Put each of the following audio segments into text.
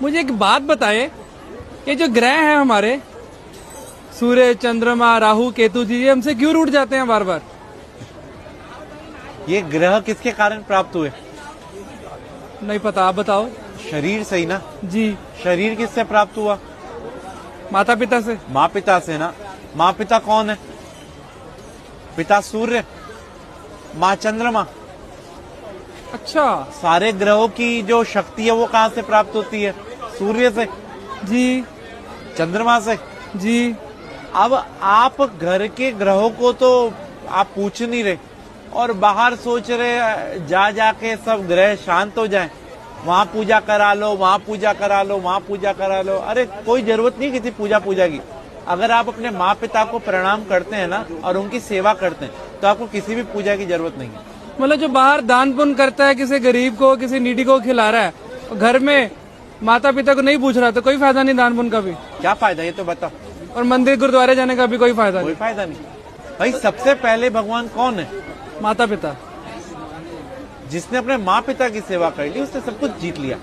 मुझे एक बात बताए कि जो ग्रह हैं हमारे सूर्य, चंद्रमा, राहु, केतु जी, ये हमसे क्यों रूठ जाते हैं बार बार? ये ग्रह किसके कारण प्राप्त हुए? नहीं पता, आप बताओ। शरीर से ही ना। जी। शरीर किससे प्राप्त हुआ? माता पिता से। माँ पिता से ना। माँ पिता कौन है? पिता सूर्य, माँ चंद्रमा। अच्छा। सारे ग्रहों की जो शक्ति है वो कहाँ से प्राप्त होती है? सूर्य से। जी। चंद्रमा से। जी। अब आप घर के ग्रहों को तो आप पूछ नहीं रहे और बाहर सोच रहे जा जाके सब ग्रह शांत हो जाएं, वहां पूजा करा लो, वहां पूजा करा लो, वहां पूजा करा लो। अरे कोई जरूरत नहीं किसी पूजा की। अगर आप अपने माँ पिता को प्रणाम करते हैं ना और उनकी सेवा करते हैं तो आपको किसी भी पूजा की जरूरत नहीं है। मतलब जो बाहर दान पुण्य करता है, किसी गरीब को, किसी नीडी को खिला रहा है, और घर में माता पिता को नहीं पूछ रहा, तो कोई फायदा नहीं दान पुण्य का भी। क्या फायदा ये तो बताओ। और मंदिर गुरुद्वारे जाने का भी कोई फायदा कोई फायदा नहीं। भाई सबसे पहले भगवान कौन है? माता पिता। जिसने अपने माँ पिता की सेवा कर ली उसने सब कुछ जीत लिया।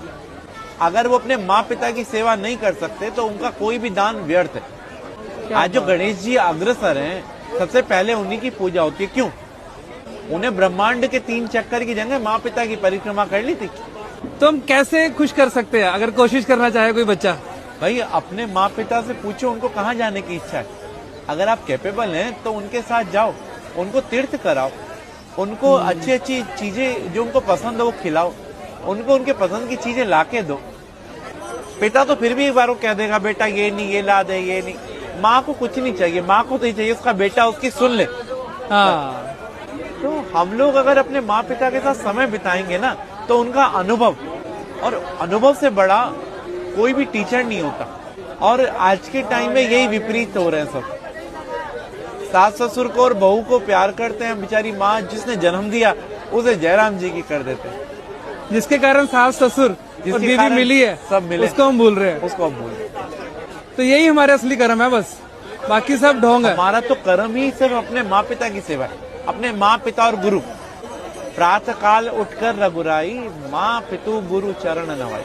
अगर वो अपने माँ पिता की सेवा नहीं कर सकते तो उनका कोई भी दान व्यर्थ है। आज जो गणेश जी अग्रसर हैं, सबसे पहले उन्हीं की पूजा होती है। क्यों? उन्हें ब्रह्मांड के 3 चक्कर की जगह माँ पिता की परिक्रमा कर ली थी। तो हम कैसे खुश कर सकते हैं अगर कोशिश करना चाहे कोई बच्चा? भाई अपने माँ पिता से पूछो उनको कहाँ जाने की इच्छा है। अगर आप कैपेबल हैं तो उनके साथ जाओ, उनको तीर्थ कराओ, उनको अच्छी अच्छी चीजें जो उनको पसंद हो वो खिलाओ, उनको उनके पसंद की चीजें लाके दो। पिता तो फिर भी एक बार वो कह देगा बेटा ये नहीं, ये ला दे, ये नहीं। माँ को कुछ नहीं चाहिए, माँ को तो ही चाहिए उसका बेटा उसकी सुन ले। हाँ। तो हम लोग अगर अपने माँ पिता के साथ समय बिताएंगे ना तो उनका अनुभव, और अनुभव से बड़ा कोई भी टीचर नहीं होता। और आज के टाइम में यही विपरीत हो रहे हैं सब। सास ससुर को और बहू को प्यार करते हैं, बेचारी माँ जिसने जन्म दिया उसे जयराम जी की कर देते हैं। जिसके कारण सास ससुर और बीवी मिली है, सब मिले, उसको हम भूल रहे हैं। उसको हम भूल रहे हैं। तो यही हमारे असली कर्म है, बस बाकी सब ढोंग है। हमारा तो कर्म ही सिर्फ अपने माँ पिता की सेवा है, अपने माँ पिता और गुरु। प्रातः काल उठकर रघुराई, माँ पितु गुरु चरण नवाई।